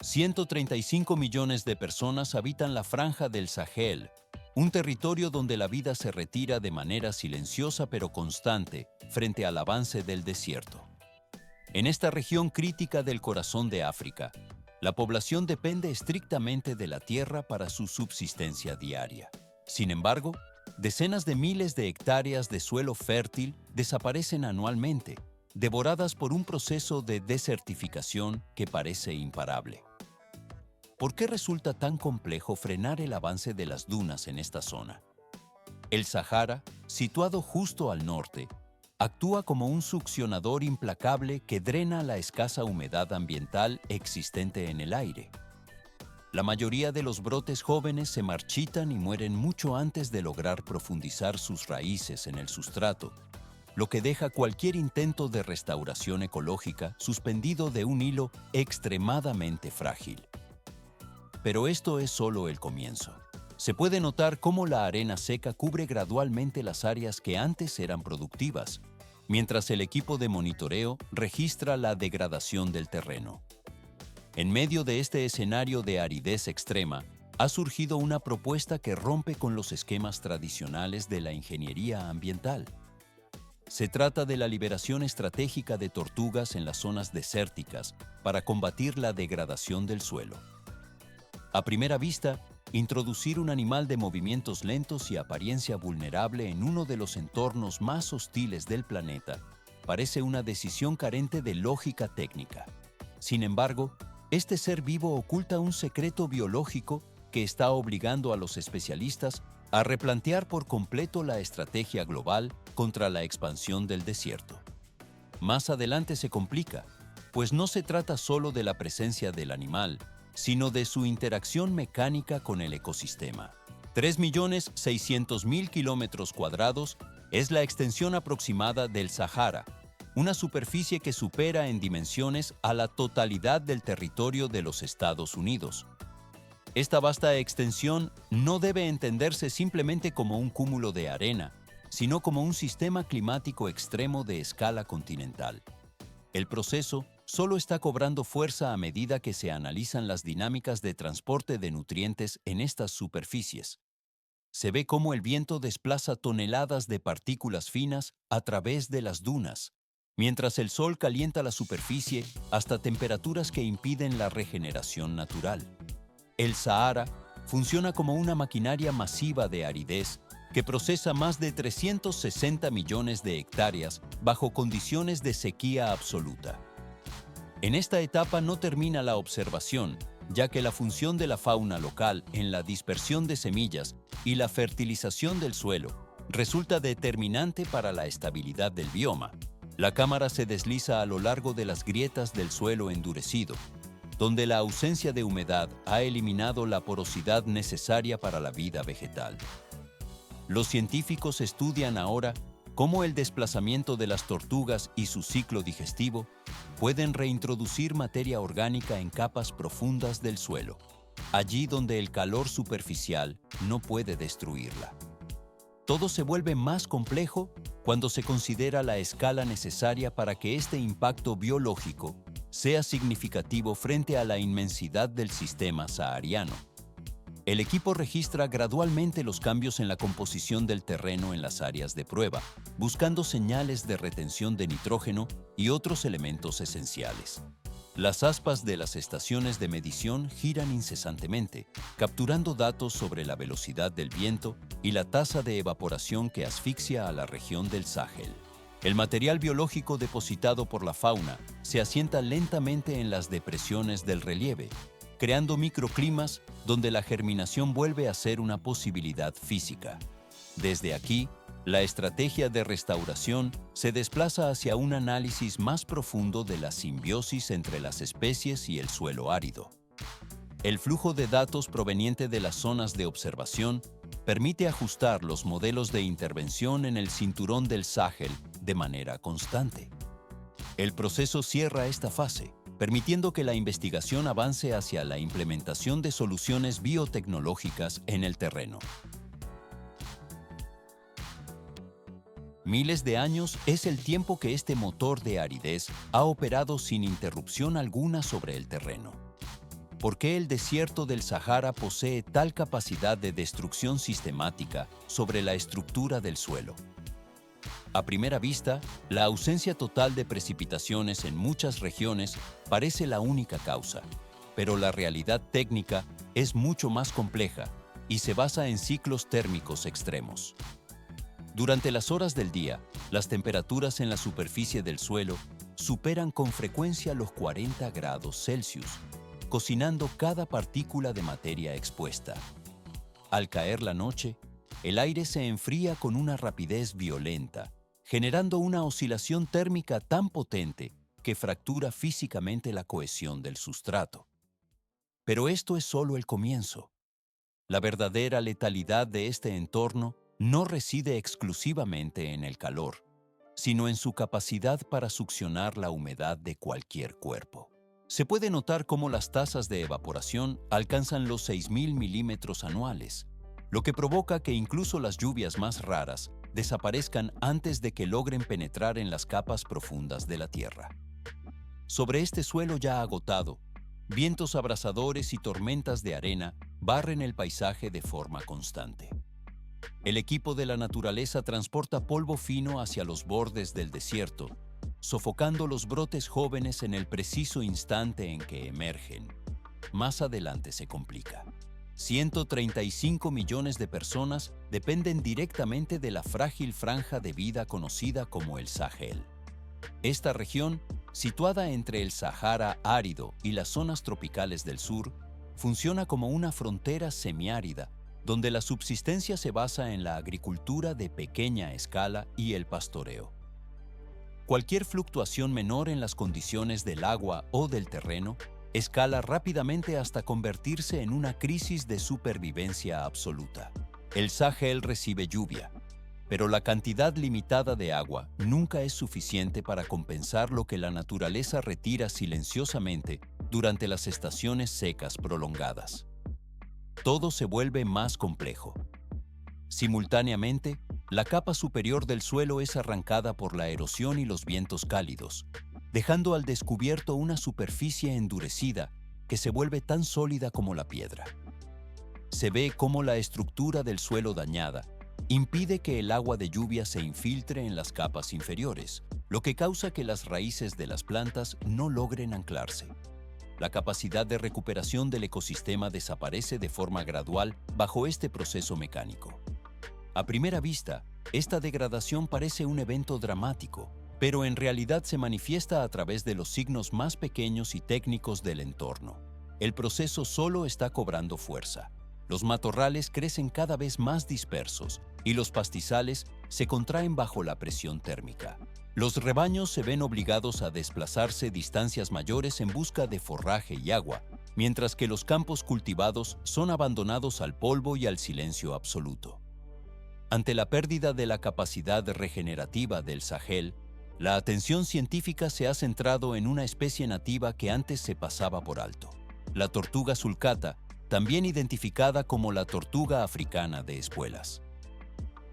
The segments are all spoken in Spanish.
135 millones de personas habitan la franja del Sahel, un territorio donde la vida se retira de manera silenciosa pero constante frente al avance del desierto. En esta región crítica del corazón de África, la población depende estrictamente de la tierra para su subsistencia diaria. Sin embargo, decenas de miles de hectáreas de suelo fértil desaparecen anualmente, devoradas por un proceso de desertificación que parece imparable. ¿Por qué resulta tan complejo frenar el avance de las dunas en esta zona? El Sahara, situado justo al norte, actúa como un succionador implacable que drena la escasa humedad ambiental existente en el aire. La mayoría de los brotes jóvenes se marchitan y mueren mucho antes de lograr profundizar sus raíces en el sustrato, lo que deja cualquier intento de restauración ecológica suspendido de un hilo extremadamente frágil. Pero esto es solo el comienzo. Se puede notar cómo la arena seca cubre gradualmente las áreas que antes eran productivas, mientras el equipo de monitoreo registra la degradación del terreno. En medio de este escenario de aridez extrema, ha surgido una propuesta que rompe con los esquemas tradicionales de la ingeniería ambiental. Se trata de la liberación estratégica de tortugas en las zonas desérticas para combatir la degradación del suelo. A primera vista, introducir un animal de movimientos lentos y apariencia vulnerable en uno de los entornos más hostiles del planeta parece una decisión carente de lógica técnica. Sin embargo, este ser vivo oculta un secreto biológico que está obligando a los especialistas a replantear por completo la estrategia global contra la expansión del desierto. Más adelante se complica, pues no se trata solo de la presencia del animal, sino de su interacción mecánica con el ecosistema. 3.600.000 kilómetros cuadrados es la extensión aproximada del Sahara, una superficie que supera en dimensiones a la totalidad del territorio de los Estados Unidos. Esta vasta extensión no debe entenderse simplemente como un cúmulo de arena, sino como un sistema climático extremo de escala continental. El proceso solo está cobrando fuerza a medida que se analizan las dinámicas de transporte de nutrientes en estas superficies. Se ve cómo el viento desplaza toneladas de partículas finas a través de las dunas, mientras el sol calienta la superficie hasta temperaturas que impiden la regeneración natural. El Sahara funciona como una maquinaria masiva de aridez que procesa más de 360 millones de hectáreas bajo condiciones de sequía absoluta. En esta etapa no termina la observación, ya que la función de la fauna local en la dispersión de semillas y la fertilización del suelo resulta determinante para la estabilidad del bioma. La cámara se desliza a lo largo de las grietas del suelo endurecido, donde la ausencia de humedad ha eliminado la porosidad necesaria para la vida vegetal. Los científicos estudian ahora cómo el desplazamiento de las tortugas y su ciclo digestivo pueden reintroducir materia orgánica en capas profundas del suelo, allí donde el calor superficial no puede destruirla. Todo se vuelve más complejo cuando se considera la escala necesaria para que este impacto biológico sea significativo frente a la inmensidad del sistema sahariano. El equipo registra gradualmente los cambios en la composición del terreno en las áreas de prueba, buscando señales de retención de nitrógeno y otros elementos esenciales. Las aspas de las estaciones de medición giran incesantemente, capturando datos sobre la velocidad del viento y la tasa de evaporación que asfixia a la región del Sahel. El material biológico depositado por la fauna se asienta lentamente en las depresiones del relieve, creando microclimas donde la germinación vuelve a ser una posibilidad física. Desde aquí, la estrategia de restauración se desplaza hacia un análisis más profundo de la simbiosis entre las especies y el suelo árido. El flujo de datos proveniente de las zonas de observación permite ajustar los modelos de intervención en el cinturón del Sahel de manera constante. El proceso cierra esta fase, permitiendo que la investigación avance hacia la implementación de soluciones biotecnológicas en el terreno. Miles de años es el tiempo que este motor de aridez ha operado sin interrupción alguna sobre el terreno. ¿Por qué el desierto del Sahara posee tal capacidad de destrucción sistemática sobre la estructura del suelo? A primera vista, la ausencia total de precipitaciones en muchas regiones parece la única causa, pero la realidad técnica es mucho más compleja y se basa en ciclos térmicos extremos. Durante las horas del día, las temperaturas en la superficie del suelo superan con frecuencia los 40 grados Celsius, cocinando cada partícula de materia expuesta. Al caer la noche, el aire se enfría con una rapidez violenta, generando una oscilación térmica tan potente que fractura físicamente la cohesión del sustrato. Pero esto es solo el comienzo. La verdadera letalidad de este entorno no reside exclusivamente en el calor, sino en su capacidad para succionar la humedad de cualquier cuerpo. Se puede notar cómo las tasas de evaporación alcanzan los 6.000 milímetros anuales, lo que provoca que incluso las lluvias más raras desaparezcan antes de que logren penetrar en las capas profundas de la Tierra. Sobre este suelo ya agotado, vientos abrasadores y tormentas de arena barren el paisaje de forma constante. El equipo de la naturaleza transporta polvo fino hacia los bordes del desierto, sofocando los brotes jóvenes en el preciso instante en que emergen. Más adelante se complica. 135 millones de personas dependen directamente de la frágil franja de vida conocida como el Sahel. Esta región, situada entre el Sahara árido y las zonas tropicales del sur, funciona como una frontera semiárida, donde la subsistencia se basa en la agricultura de pequeña escala y el pastoreo. Cualquier fluctuación menor en las condiciones del agua o del terreno escala rápidamente hasta convertirse en una crisis de supervivencia absoluta. El Sahel recibe lluvia, pero la cantidad limitada de agua nunca es suficiente para compensar lo que la naturaleza retira silenciosamente durante las estaciones secas prolongadas. Todo se vuelve más complejo. Simultáneamente, la capa superior del suelo es arrancada por la erosión y los vientos cálidos, dejando al descubierto una superficie endurecida que se vuelve tan sólida como la piedra. Se ve cómo la estructura del suelo dañada impide que el agua de lluvia se infiltre en las capas inferiores, lo que causa que las raíces de las plantas no logren anclarse. La capacidad de recuperación del ecosistema desaparece de forma gradual bajo este proceso mecánico. A primera vista, esta degradación parece un evento dramático, pero en realidad se manifiesta a través de los signos más pequeños y técnicos del entorno. El proceso solo está cobrando fuerza. Los matorrales crecen cada vez más dispersos y los pastizales se contraen bajo la presión térmica. Los rebaños se ven obligados a desplazarse distancias mayores en busca de forraje y agua, mientras que los campos cultivados son abandonados al polvo y al silencio absoluto. Ante la pérdida de la capacidad regenerativa del Sahel, la atención científica se ha centrado en una especie nativa que antes se pasaba por alto: la tortuga sulcata, también identificada como la tortuga africana de espuelas.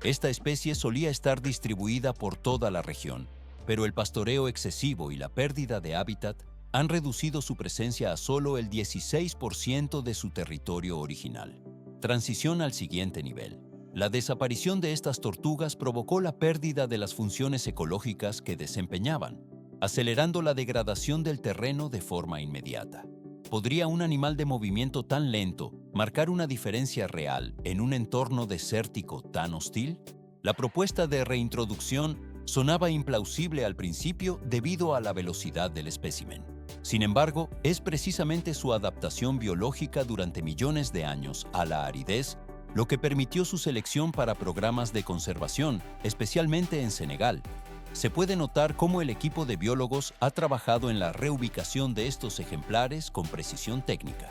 Esta especie solía estar distribuida por toda la región, pero el pastoreo excesivo y la pérdida de hábitat han reducido su presencia a solo el 16% de su territorio original. Transición al siguiente nivel. La desaparición de estas tortugas provocó la pérdida de las funciones ecológicas que desempeñaban, acelerando la degradación del terreno de forma inmediata. ¿Podría un animal de movimiento tan lento marcar una diferencia real en un entorno desértico tan hostil? La propuesta de reintroducción sonaba implausible al principio debido a la velocidad del espécimen. Sin embargo, es precisamente su adaptación biológica durante millones de años a la aridez lo que permitió su selección para programas de conservación, especialmente en Senegal. Se puede notar cómo el equipo de biólogos ha trabajado en la reubicación de estos ejemplares con precisión técnica.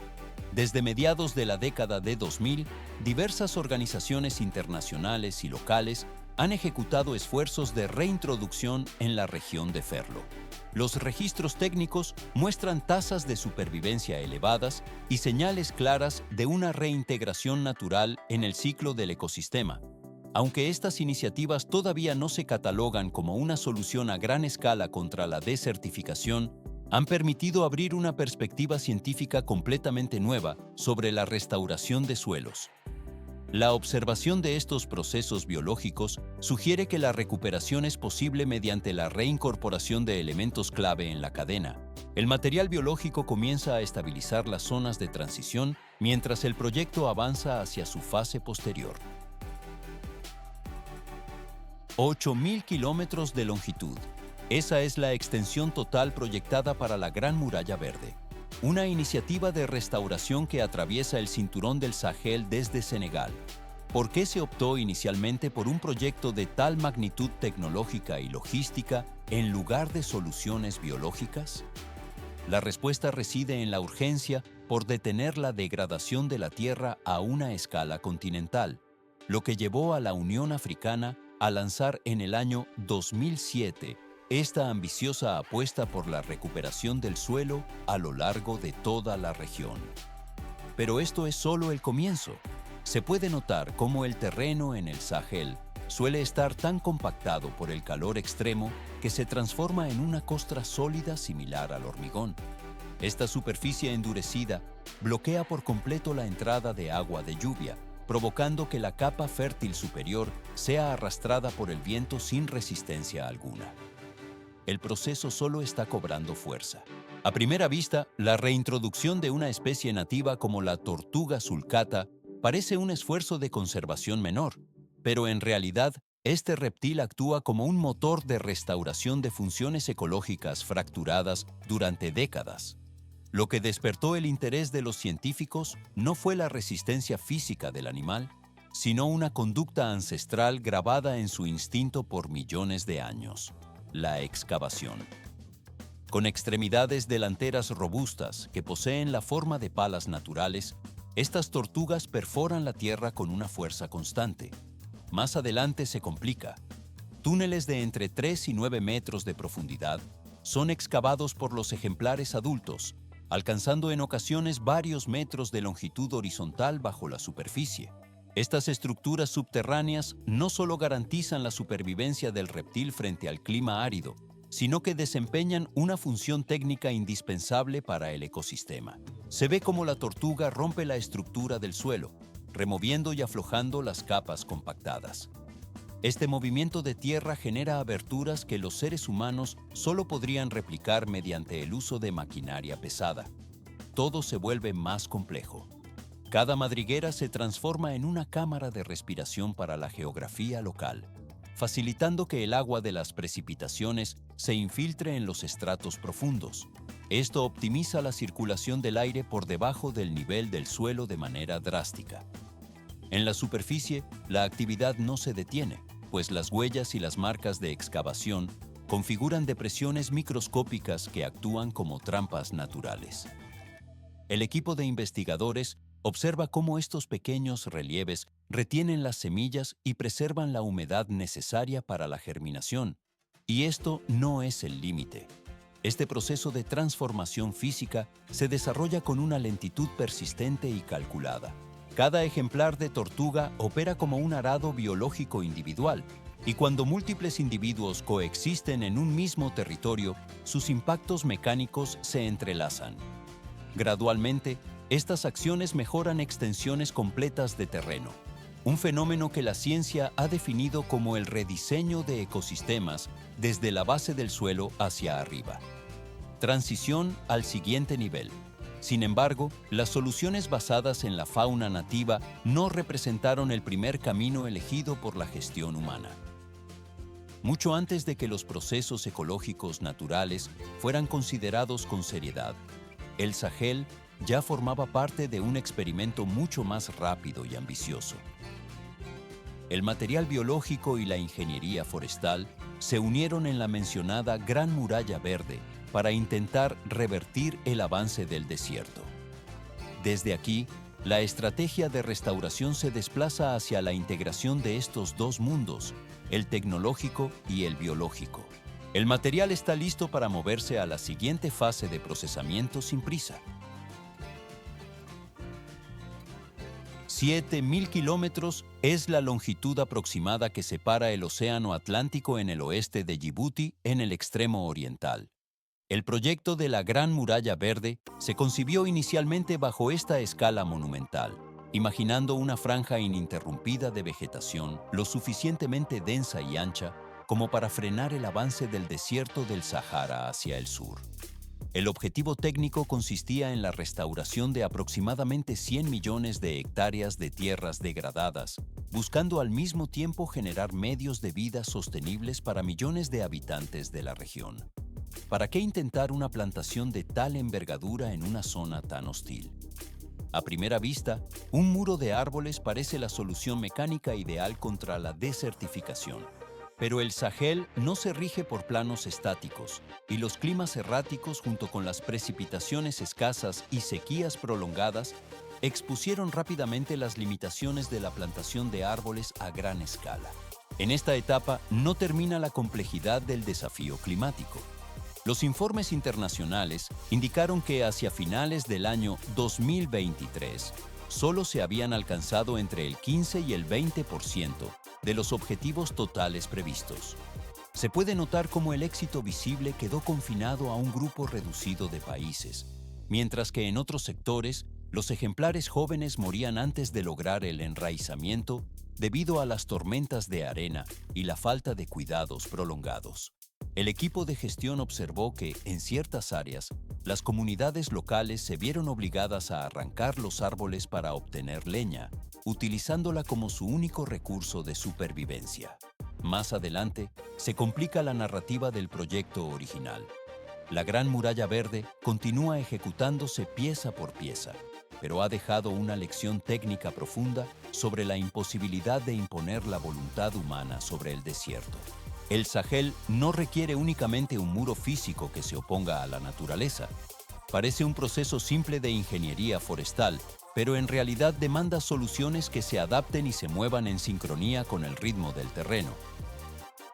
Desde mediados de la década de 2000, diversas organizaciones internacionales y locales han ejecutado esfuerzos de reintroducción en la región de Ferlo. Los registros técnicos muestran tasas de supervivencia elevadas y señales claras de una reintegración natural en el ciclo del ecosistema. Aunque estas iniciativas todavía no se catalogan como una solución a gran escala contra la desertificación, han permitido abrir una perspectiva científica completamente nueva sobre la restauración de suelos. La observación de estos procesos biológicos sugiere que la recuperación es posible mediante la reincorporación de elementos clave en la cadena. El material biológico comienza a estabilizar las zonas de transición mientras el proyecto avanza hacia su fase posterior. 8.000 kilómetros de longitud. Esa es la extensión total proyectada para la Gran Muralla Verde, una iniciativa de restauración que atraviesa el cinturón del Sahel desde Senegal. ¿Por qué se optó inicialmente por un proyecto de tal magnitud tecnológica y logística en lugar de soluciones biológicas? La respuesta reside en la urgencia por detener la degradación de la Tierra a una escala continental, lo que llevó a la Unión Africana a lanzar en el año 2007 esta ambiciosa apuesta por la recuperación del suelo a lo largo de toda la región. Pero esto es solo el comienzo. Se puede notar cómo el terreno en el Sahel suele estar tan compactado por el calor extremo que se transforma en una costra sólida similar al hormigón. Esta superficie endurecida bloquea por completo la entrada de agua de lluvia, provocando que la capa fértil superior sea arrastrada por el viento sin resistencia alguna. El proceso solo está cobrando fuerza. A primera vista, la reintroducción de una especie nativa como la tortuga sulcata parece un esfuerzo de conservación menor, pero en realidad, este reptil actúa como un motor de restauración de funciones ecológicas fracturadas durante décadas. Lo que despertó el interés de los científicos no fue la resistencia física del animal, sino una conducta ancestral grabada en su instinto por millones de años: la excavación. Con extremidades delanteras robustas que poseen la forma de palas naturales, estas tortugas perforan la tierra con una fuerza constante. Más adelante se complica. Túneles de entre 3 y 9 metros de profundidad son excavados por los ejemplares adultos, alcanzando en ocasiones varios metros de longitud horizontal bajo la superficie. Estas estructuras subterráneas no solo garantizan la supervivencia del reptil frente al clima árido, sino que desempeñan una función técnica indispensable para el ecosistema. Se ve cómo la tortuga rompe la estructura del suelo, removiendo y aflojando las capas compactadas. Este movimiento de tierra genera aberturas que los seres humanos solo podrían replicar mediante el uso de maquinaria pesada. Todo se vuelve más complejo. Cada madriguera se transforma en una cámara de respiración para la geografía local, facilitando que el agua de las precipitaciones se infiltre en los estratos profundos. Esto optimiza la circulación del aire por debajo del nivel del suelo de manera drástica. En la superficie, la actividad no se detiene, pues las huellas y las marcas de excavación configuran depresiones microscópicas que actúan como trampas naturales. El equipo de investigadores observa cómo estos pequeños relieves retienen las semillas y preservan la humedad necesaria para la germinación. Y esto no es el límite. Este proceso de transformación física se desarrolla con una lentitud persistente y calculada. Cada ejemplar de tortuga opera como un arado biológico individual, y cuando múltiples individuos coexisten en un mismo territorio, sus impactos mecánicos se entrelazan. Gradualmente, estas acciones mejoran extensiones completas de terreno, un fenómeno que la ciencia ha definido como el rediseño de ecosistemas desde la base del suelo hacia arriba. Transición al siguiente nivel. Sin embargo, las soluciones basadas en la fauna nativa no representaron el primer camino elegido por la gestión humana. Mucho antes de que los procesos ecológicos naturales fueran considerados con seriedad, el Sahel ya formaba parte de un experimento mucho más rápido y ambicioso. El material biológico y la ingeniería forestal se unieron en la mencionada Gran Muralla Verde para intentar revertir el avance del desierto. Desde aquí, la estrategia de restauración se desplaza hacia la integración de estos dos mundos, el tecnológico y el biológico. El material está listo para moverse a la siguiente fase de procesamiento sin prisa. 7.000 kilómetros es la longitud aproximada que separa el Océano Atlántico en el oeste de Djibouti en el extremo oriental. El proyecto de la Gran Muralla Verde se concibió inicialmente bajo esta escala monumental, imaginando una franja ininterrumpida de vegetación lo suficientemente densa y ancha como para frenar el avance del desierto del Sahara hacia el sur. El objetivo técnico consistía en la restauración de aproximadamente 100 millones de hectáreas de tierras degradadas, buscando al mismo tiempo generar medios de vida sostenibles para millones de habitantes de la región. ¿Para qué intentar una plantación de tal envergadura en una zona tan hostil? A primera vista, un muro de árboles parece la solución mecánica ideal contra la desertificación. Pero el Sahel no se rige por planos estáticos, y los climas erráticos junto con las precipitaciones escasas y sequías prolongadas expusieron rápidamente las limitaciones de la plantación de árboles a gran escala. En esta etapa no termina la complejidad del desafío climático. Los informes internacionales indicaron que hacia finales del año 2023 solo se habían alcanzado entre el 15 y el 20% de los objetivos totales previstos. Se puede notar cómo el éxito visible quedó confinado a un grupo reducido de países, mientras que en otros sectores los ejemplares jóvenes morían antes de lograr el enraizamiento debido a las tormentas de arena y la falta de cuidados prolongados. El equipo de gestión observó que, en ciertas áreas, las comunidades locales se vieron obligadas a arrancar los árboles para obtener leña, utilizándola como su único recurso de supervivencia. Más adelante, se complica la narrativa del proyecto original. La Gran Muralla Verde continúa ejecutándose pieza por pieza, pero ha dejado una lección técnica profunda sobre la imposibilidad de imponer la voluntad humana sobre el desierto. El Sahel no requiere únicamente un muro físico que se oponga a la naturaleza. Parece un proceso simple de ingeniería forestal, pero en realidad demanda soluciones que se adapten y se muevan en sincronía con el ritmo del terreno.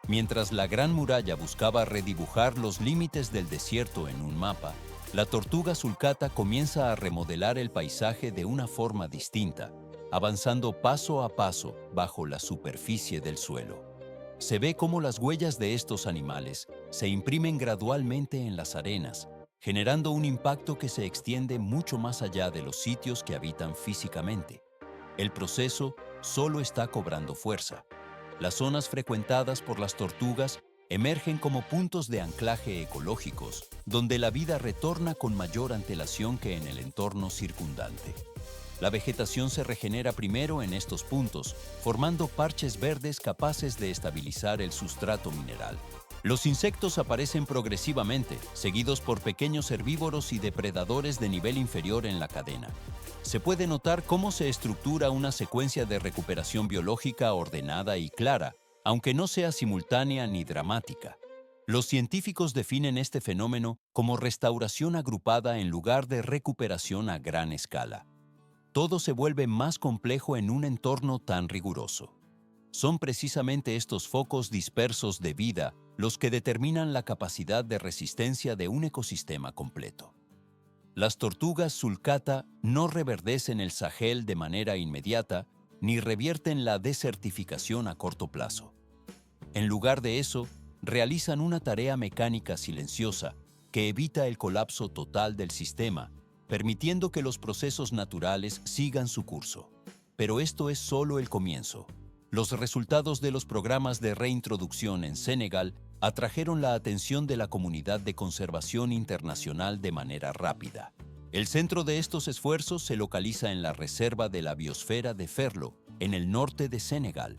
Mientras la Gran Muralla buscaba redibujar los límites del desierto en un mapa, la tortuga sulcata comienza a remodelar el paisaje de una forma distinta, avanzando paso a paso bajo la superficie del suelo. Se ve cómo las huellas de estos animales se imprimen gradualmente en las arenas, generando un impacto que se extiende mucho más allá de los sitios que habitan físicamente. El proceso solo está cobrando fuerza. Las zonas frecuentadas por las tortugas emergen como puntos de anclaje ecológicos, donde la vida retorna con mayor antelación que en el entorno circundante. La vegetación se regenera primero en estos puntos, formando parches verdes capaces de estabilizar el sustrato mineral. Los insectos aparecen progresivamente, seguidos por pequeños herbívoros y depredadores de nivel inferior en la cadena. Se puede notar cómo se estructura una secuencia de recuperación biológica ordenada y clara, aunque no sea simultánea ni dramática. Los científicos definen este fenómeno como restauración agrupada en lugar de recuperación a gran escala. Todo se vuelve más complejo en un entorno tan riguroso. Son precisamente estos focos dispersos de vida los que determinan la capacidad de resistencia de un ecosistema completo. Las tortugas sulcata no reverdecen el Sahel de manera inmediata ni revierten la desertificación a corto plazo. En lugar de eso, realizan una tarea mecánica silenciosa que evita el colapso total del sistema, permitiendo que los procesos naturales sigan su curso. Pero esto es solo el comienzo. Los resultados de los programas de reintroducción en Senegal atrajeron la atención de la comunidad de conservación internacional de manera rápida. El centro de estos esfuerzos se localiza en la Reserva de la Biosfera de Ferlo, en el norte de Senegal,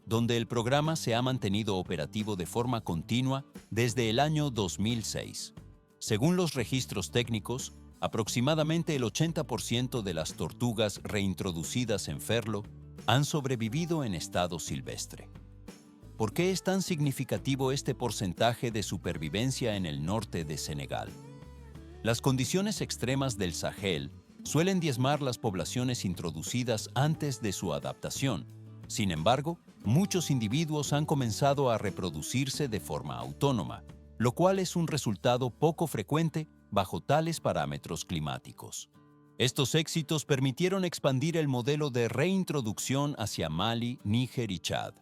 donde el programa se ha mantenido operativo de forma continua desde el año 2006. Según los registros técnicos, aproximadamente el 80% de las tortugas reintroducidas en Ferlo han sobrevivido en estado silvestre. ¿Por qué es tan significativo este porcentaje de supervivencia en el norte de Senegal? Las condiciones extremas del Sahel suelen diezmar las poblaciones introducidas antes de su adaptación. Sin embargo, muchos individuos han comenzado a reproducirse de forma autónoma, lo cual es un resultado poco frecuente bajo tales parámetros climáticos. Estos éxitos permitieron expandir el modelo de reintroducción hacia Mali, Níger y Chad.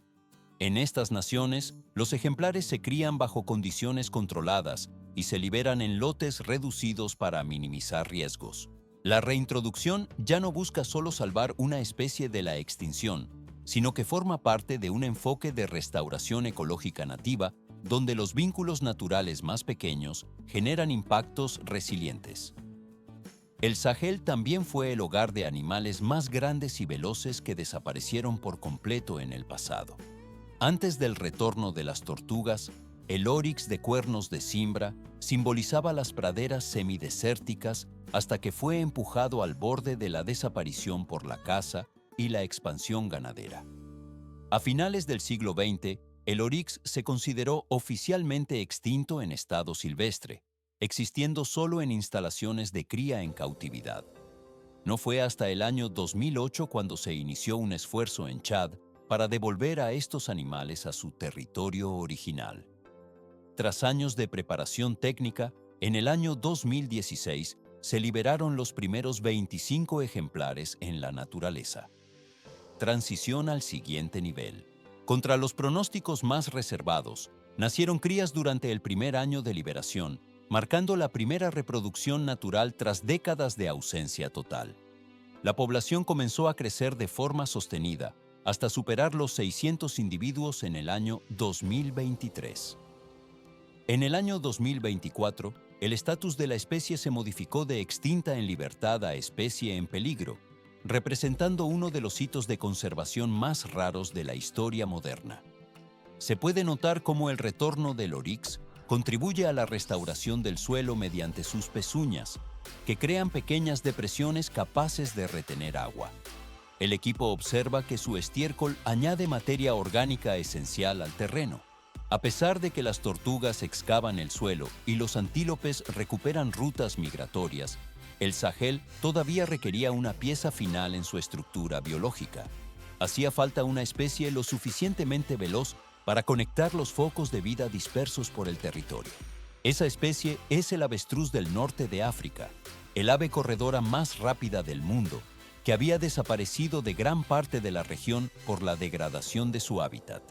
En estas naciones, los ejemplares se crían bajo condiciones controladas y se liberan en lotes reducidos para minimizar riesgos. La reintroducción ya no busca solo salvar una especie de la extinción, sino que forma parte de un enfoque de restauración ecológica nativa donde los vínculos naturales más pequeños generan impactos resilientes. El Sahel también fue el hogar de animales más grandes y veloces que desaparecieron por completo en el pasado. Antes del retorno de las tortugas, el oryx de cuernos de cimbra simbolizaba las praderas semidesérticas hasta que fue empujado al borde de la desaparición por la caza y la expansión ganadera. A finales del siglo XX, el oryx se consideró oficialmente extinto en estado silvestre, existiendo solo en instalaciones de cría en cautividad. No fue hasta el año 2008 cuando se inició un esfuerzo en Chad para devolver a estos animales a su territorio original. Tras años de preparación técnica, en el año 2016 se liberaron los primeros 25 ejemplares en la naturaleza. Transición al siguiente nivel. Contra los pronósticos más reservados, nacieron crías durante el primer año de liberación, marcando la primera reproducción natural tras décadas de ausencia total. La población comenzó a crecer de forma sostenida, hasta superar los 600 individuos en el año 2023. En el año 2024, el estatus de la especie se modificó de extinta en libertad a especie en peligro, representando uno de los hitos de conservación más raros de la historia moderna. Se puede notar cómo el retorno del oryx contribuye a la restauración del suelo mediante sus pezuñas, que crean pequeñas depresiones capaces de retener agua. El equipo observa que su estiércol añade materia orgánica esencial al terreno. A pesar de que las tortugas excavan el suelo y los antílopes recuperan rutas migratorias, el Sahel todavía requería una pieza final en su estructura biológica. Hacía falta una especie lo suficientemente veloz para conectar los focos de vida dispersos por el territorio. Esa especie es el avestruz del norte de África, el ave corredora más rápida del mundo, que había desaparecido de gran parte de la región por la degradación de su hábitat.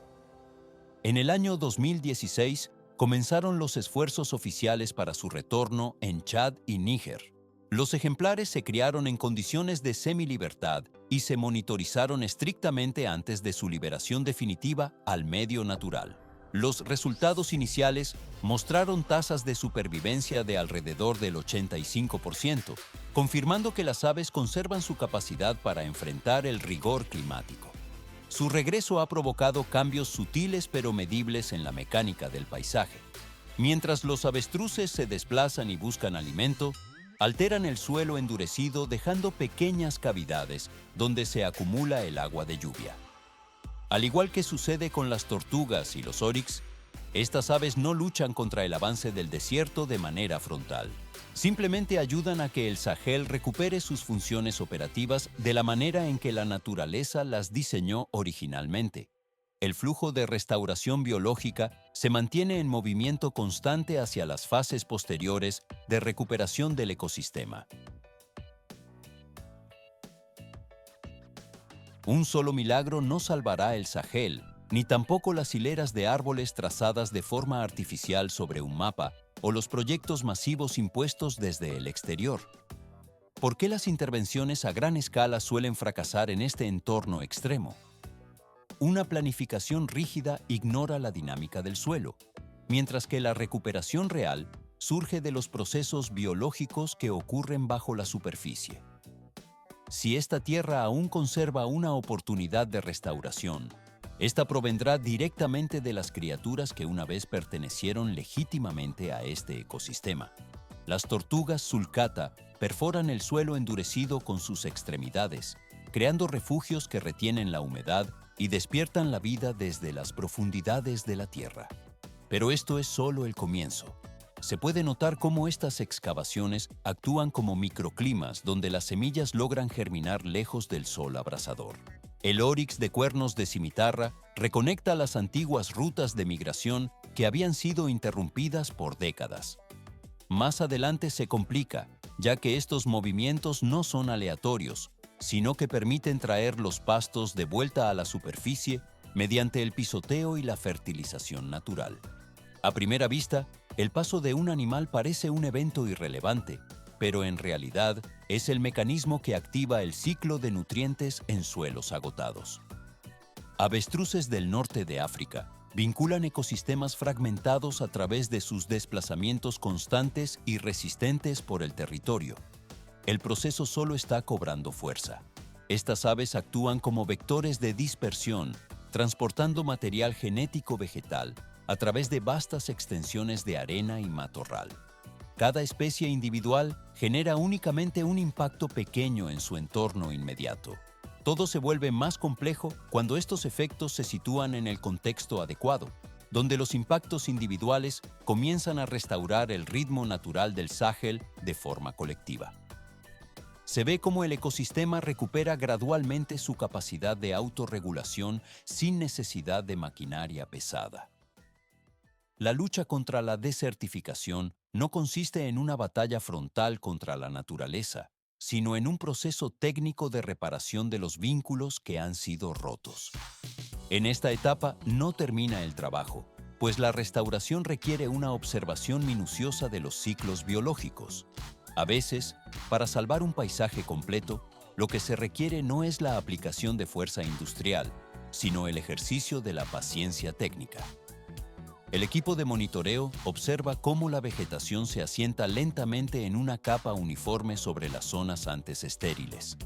En el año 2016 comenzaron los esfuerzos oficiales para su retorno en Chad y Níger. Los ejemplares se criaron en condiciones de semilibertad y se monitorizaron estrictamente antes de su liberación definitiva al medio natural. Los resultados iniciales mostraron tasas de supervivencia de alrededor del 85%, confirmando que las aves conservan su capacidad para enfrentar el rigor climático. Su regreso ha provocado cambios sutiles pero medibles en la mecánica del paisaje. Mientras los avestruces se desplazan y buscan alimento, alteran el suelo endurecido dejando pequeñas cavidades donde se acumula el agua de lluvia. Al igual que sucede con las tortugas y los oryx, estas aves no luchan contra el avance del desierto de manera frontal. Simplemente ayudan a que el Sahel recupere sus funciones operativas de la manera en que la naturaleza las diseñó originalmente. El flujo de restauración biológica se mantiene en movimiento constante hacia las fases posteriores de recuperación del ecosistema. Un solo milagro no salvará el Sahel, ni tampoco las hileras de árboles trazadas de forma artificial sobre un mapa o los proyectos masivos impuestos desde el exterior. ¿Por qué las intervenciones a gran escala suelen fracasar en este entorno extremo? Una planificación rígida ignora la dinámica del suelo, mientras que la recuperación real surge de los procesos biológicos que ocurren bajo la superficie. Si esta tierra aún conserva una oportunidad de restauración, esta provendrá directamente de las criaturas que una vez pertenecieron legítimamente a este ecosistema. Las tortugas sulcata perforan el suelo endurecido con sus extremidades, creando refugios que retienen la humedad y despiertan la vida desde las profundidades de la tierra. Pero esto es solo el comienzo. Se puede notar cómo estas excavaciones actúan como microclimas donde las semillas logran germinar lejos del sol abrasador. El oryx de cuernos de cimitarra reconecta las antiguas rutas de migración que habían sido interrumpidas por décadas. Más adelante se complica, ya que estos movimientos no son aleatorios, sino que permiten traer los pastos de vuelta a la superficie mediante el pisoteo y la fertilización natural. A primera vista, El paso de un animal parece un evento irrelevante, pero en realidad es el mecanismo que activa el ciclo de nutrientes en suelos agotados. Avestruces del norte de África vinculan ecosistemas fragmentados a través de sus desplazamientos constantes y resistentes por el territorio. El proceso solo está cobrando fuerza. Estas aves actúan como vectores de dispersión, transportando material genético vegetal a través de vastas extensiones de arena y matorral. Cada especie individual genera únicamente un impacto pequeño en su entorno inmediato. Todo se vuelve más complejo cuando estos efectos se sitúan en el contexto adecuado, donde los impactos individuales comienzan a restaurar el ritmo natural del Sáhel de forma colectiva. Se ve cómo el ecosistema recupera gradualmente su capacidad de autorregulación sin necesidad de maquinaria pesada. La lucha contra la desertificación no consiste en una batalla frontal contra la naturaleza, sino en un proceso técnico de reparación de los vínculos que han sido rotos. En esta etapa no termina el trabajo, pues la restauración requiere una observación minuciosa de los ciclos biológicos. A veces, para salvar un paisaje completo, lo que se requiere no es la aplicación de fuerza industrial, sino el ejercicio de la paciencia técnica. El equipo de monitoreo observa cómo la vegetación se asienta lentamente en una capa uniforme sobre las zonas antes estériles.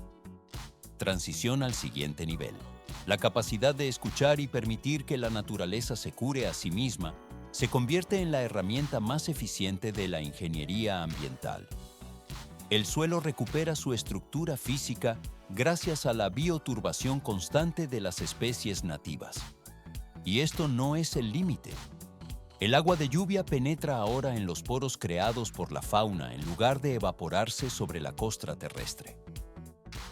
Transición al siguiente nivel. La capacidad de escuchar y permitir que la naturaleza se cure a sí misma se convierte en la herramienta más eficiente de la ingeniería ambiental. El suelo recupera su estructura física gracias a la bioturbación constante de las especies nativas. Y esto no es el límite. El agua de lluvia penetra ahora en los poros creados por la fauna en lugar de evaporarse sobre la costra terrestre.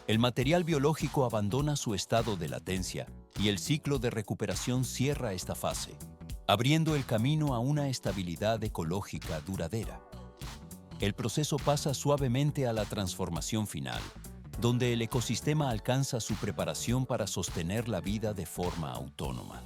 El material biológico abandona su estado de latencia y el ciclo de recuperación cierra esta fase, abriendo el camino a una estabilidad ecológica duradera. El proceso pasa suavemente a la transformación final, donde el ecosistema alcanza su preparación para sostener la vida de forma autónoma.